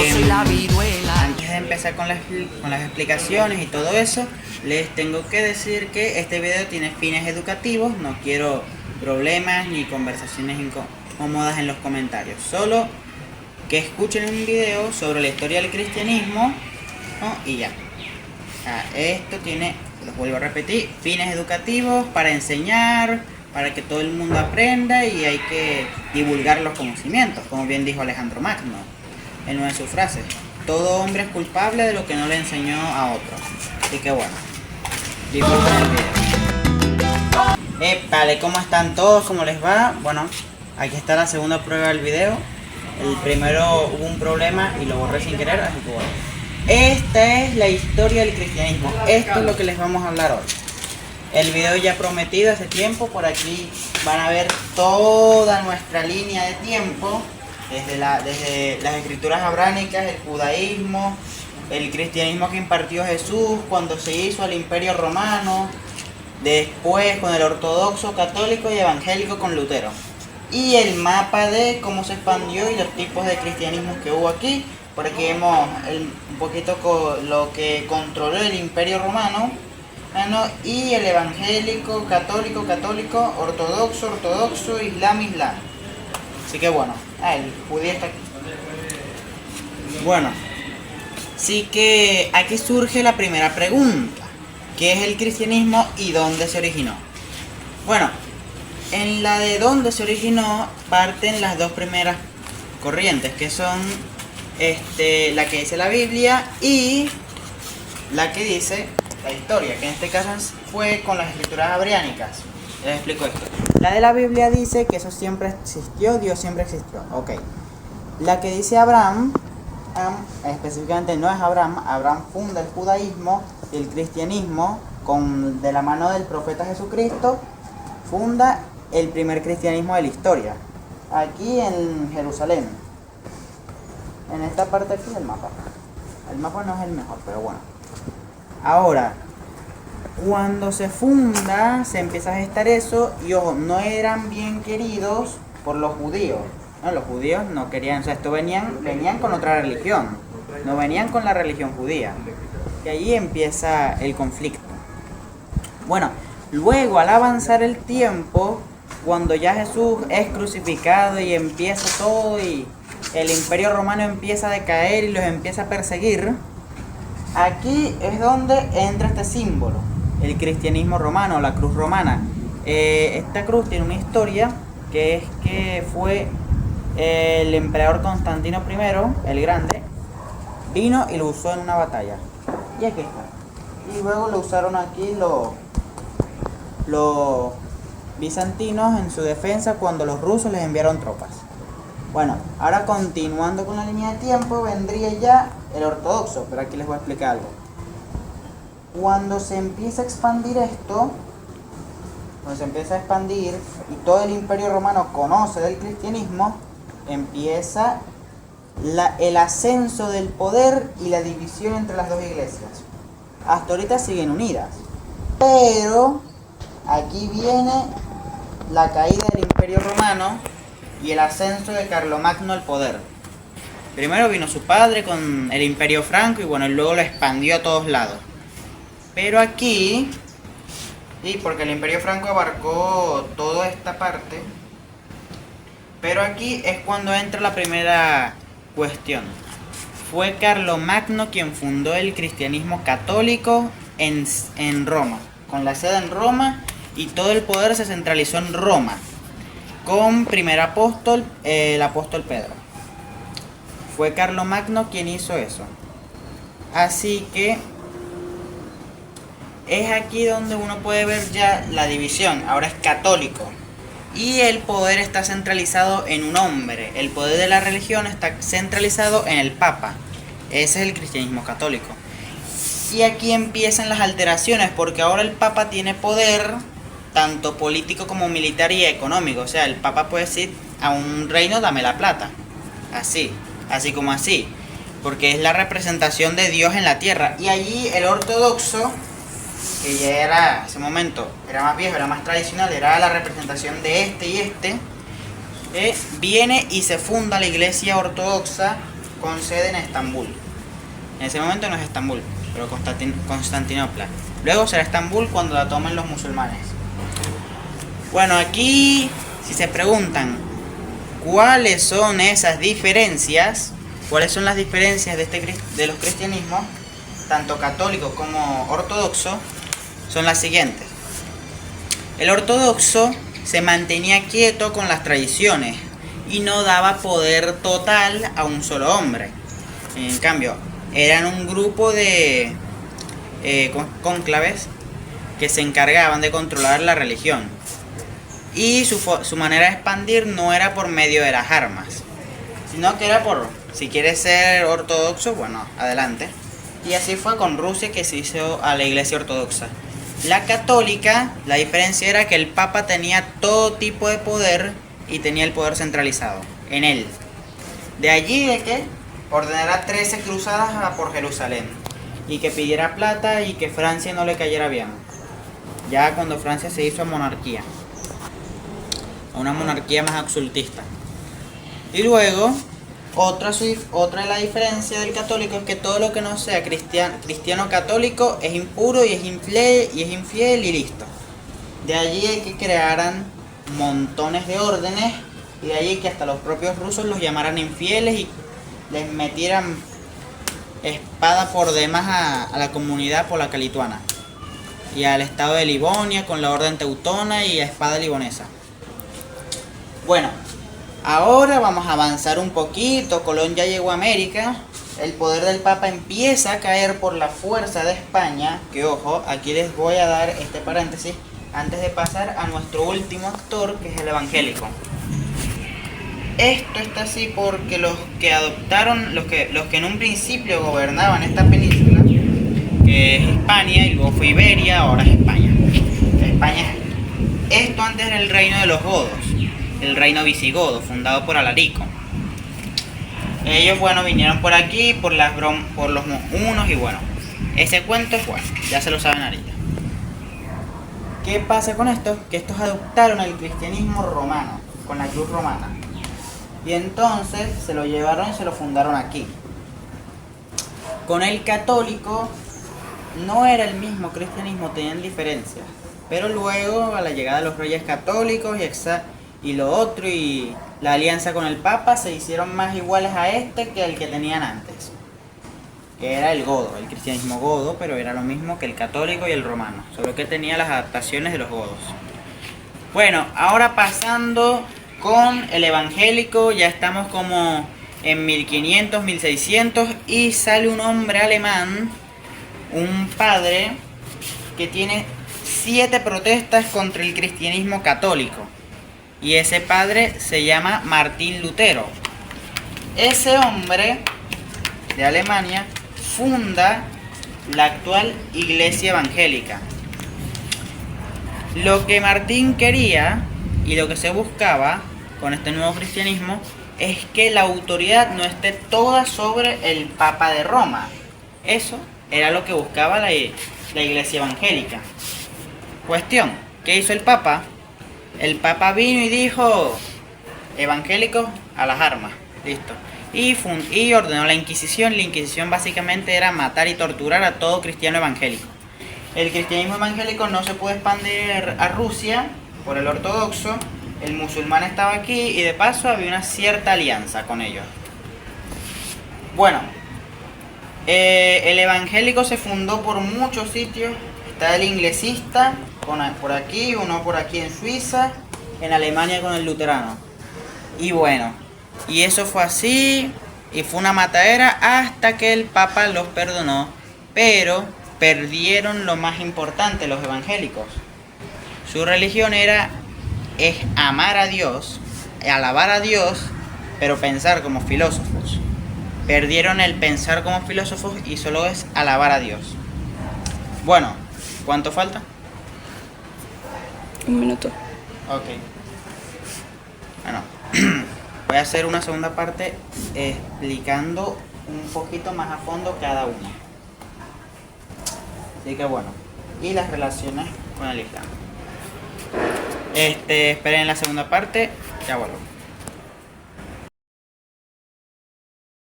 soy la viruela. Antes de empezar con las explicaciones y todo eso, les tengo que decir que este video tiene fines educativos. No quiero problemas ni conversaciones incómodas en los comentarios. Solo que escuchen un video sobre la historia del cristianismo, ¿no? Y ya. Esto tiene, los vuelvo a repetir, fines educativos para enseñar, para que todo el mundo aprenda, y hay que divulgar los conocimientos, como bien dijo Alejandro Magno en una de sus frases. Todo hombre es culpable de lo que no le enseñó a otro. Así que bueno, disfruten el video. Vale, ¿cómo están todos? ¿Cómo les va? Bueno, aquí está la segunda prueba del video. El primero hubo un problema y lo borré sin querer, así que bueno. Esta es la historia del cristianismo. Esto es lo que les vamos a hablar hoy. El video ya prometido hace tiempo. Por aquí van a ver toda nuestra línea de tiempo. Desde las escrituras abránicas, el judaísmo, el cristianismo que impartió Jesús cuando se hizo al Imperio Romano, después con el ortodoxo, católico y evangélico con Lutero. Y el mapa de cómo se expandió y los tipos de cristianismo que hubo aquí. Por aquí vemos un poquito lo que controló el Imperio Romano, y el evangélico, católico, ortodoxo, islam. Así que bueno, el judío está aquí. Bueno, así que aquí surge la primera pregunta. ¿Qué es el cristianismo y dónde se originó? Bueno, en la de dónde se originó parten las dos primeras corrientes, que son la que dice la Biblia y la que dice la historia, que en este caso fue con las escrituras abránicas. Les explico esto. La de la Biblia dice que eso siempre existió, Dios siempre existió. Ok. La que dice Abraham, específicamente no es Abraham. Abraham funda el judaísmo y el cristianismo de la mano del profeta Jesucristo. Funda el primer cristianismo de la historia, aquí en Jerusalén. En esta parte aquí del mapa. El mapa no es el mejor, pero bueno. Ahora, cuando se funda, se empieza a gestar eso, y ojo, no eran bien queridos por los judíos. No, los judíos no querían, o sea, venían con otra religión, no venían con la religión judía. Y ahí empieza el conflicto. Bueno, luego al avanzar el tiempo, cuando ya Jesús es crucificado y empieza todo y el Imperio Romano empieza a decaer y los empieza a perseguir, aquí es donde entra este símbolo, el cristianismo romano, la cruz romana. Esta cruz tiene una historia, que es que fue el emperador Constantino I, el Grande, vino y lo usó en una batalla. Y aquí está. Y luego lo usaron aquí los bizantinos en su defensa cuando los rusos les enviaron tropas. Bueno, ahora continuando con la línea de tiempo, vendría ya el ortodoxo, pero aquí les voy a explicar algo. Cuando se empieza a expandir esto, y todo el Imperio Romano conoce del cristianismo, empieza el ascenso del poder y la división entre las dos iglesias. Hasta ahorita siguen unidas, pero aquí viene la caída del Imperio Romano y el ascenso de Carlomagno al poder. Primero vino su padre con el Imperio Franco y bueno, luego lo expandió a todos lados. Pero aquí, sí, porque el Imperio Franco abarcó toda esta parte, pero aquí es cuando entra la primera cuestión. Fue Carlomagno quien fundó el cristianismo católico en Roma, con la sede en Roma, y todo el poder se centralizó en Roma, con primer apóstol, el apóstol Pedro. Fue Carlomagno quien hizo eso. Así que es aquí donde uno puede ver ya la división. Ahora es católico. Y el poder está centralizado en un hombre. El poder de la religión está centralizado en el Papa. Ese es el cristianismo católico. Y aquí empiezan las alteraciones, porque ahora el Papa tiene poder tanto político como militar y económico. O sea, el Papa puede decir a un reino, dame la plata. Así como así. Porque es la representación de Dios en la tierra. Y allí el ortodoxo, que ya era, en ese momento, era más viejo, era más tradicional, era la representación de este y este, viene y se funda la iglesia ortodoxa con sede en Estambul. En ese momento no es Estambul, pero Constantinopla. Luego será Estambul cuando la tomen los musulmanes. Bueno, aquí si se preguntan cuáles son esas diferencias, cuáles son las diferencias de los cristianismos, tanto católico como ortodoxo, son las siguientes. El ortodoxo se mantenía quieto con las tradiciones y no daba poder total a un solo hombre. En cambio, eran un grupo de cónclaves que se encargaban de controlar la religión. Y su manera de expandir no era por medio de las armas, sino que era por, si quieres ser ortodoxo, bueno, adelante. Y así fue con Rusia, que se hizo a la iglesia ortodoxa. La católica, la diferencia era que el papa tenía todo tipo de poder y tenía el poder centralizado en él. De allí de que ordenara 13 cruzadas por Jerusalén y que pidiera plata y que Francia no le cayera bien. Ya cuando Francia se hizo monarquía, una monarquía más absolutista. Y luego, otra de la diferencia del católico es que todo lo que no sea cristiano católico es impuro y es infiel y listo. De allí hay que crearan montones de órdenes y de allí que hasta los propios rusos los llamaran infieles y les metieran espada por demás a la comunidad polaca lituana y al estado de Livonia con la orden teutona y a espada libonesa. Bueno, ahora vamos a avanzar un poquito. Colón ya llegó a América. El poder del Papa empieza a caer por la fuerza de España. Que ojo, aquí les voy a dar este paréntesis antes de pasar a nuestro último actor, que es el evangélico. Esto está así porque los que adoptaron, los que en un principio gobernaban esta península, que es Hispania y luego fue Iberia, ahora es España. Esto antes era el reino de los godos, el reino visigodo, fundado por Alarico. Ellos, bueno, vinieron por aquí, por los hunos y bueno, ese cuento es bueno, ya se lo saben ahorita. ¿Qué pasa con esto? Que estos adoptaron el cristianismo romano, con la cruz romana. Y entonces se lo llevaron y se lo fundaron aquí. Con el católico no era el mismo cristianismo, tenían diferencias. Pero luego, a la llegada de los reyes católicos y lo otro, y la alianza con el Papa, se hicieron más iguales a este que el que tenían antes. Que era el godo, el cristianismo godo, pero era lo mismo que el católico y el romano. Solo que tenía las adaptaciones de los godos. Bueno, ahora pasando con el evangélico, ya estamos como en 1500, 1600 y sale un hombre alemán, un padre, que tiene 7 protestas contra el cristianismo católico. Y ese padre se llama Martín Lutero. Ese hombre de Alemania funda la actual iglesia evangélica. Lo que Martín quería y lo que se buscaba con este nuevo cristianismo es que la autoridad no esté toda sobre el Papa de Roma. Eso era lo que buscaba la iglesia evangélica. Cuestión, ¿qué hizo el Papa? El Papa vino y dijo: evangélicos a las armas, listo. Y ordenó la Inquisición. La Inquisición básicamente era matar y torturar a todo cristiano evangélico. El cristianismo evangélico no se pudo expandir a Rusia por el ortodoxo. El musulmán estaba aquí y de paso había una cierta alianza con ellos. Bueno, el evangélico se fundó por muchos sitios. Está el inglesista, por aquí, uno por aquí en Suiza, en Alemania con el luterano. Y bueno, y eso fue así, y fue una matadera hasta que el Papa los perdonó, pero perdieron lo más importante los evangélicos. Su religión es amar a Dios, alabar a Dios, pero pensar como filósofos. Perdieron el pensar como filósofos y solo es alabar a Dios. Bueno, ¿cuánto falta? 1 minuto. Ok. Bueno, voy a hacer una segunda parte explicando un poquito más a fondo cada uno. Así que bueno, y las relaciones con el Islam. Esperen la segunda parte, ya vuelvo.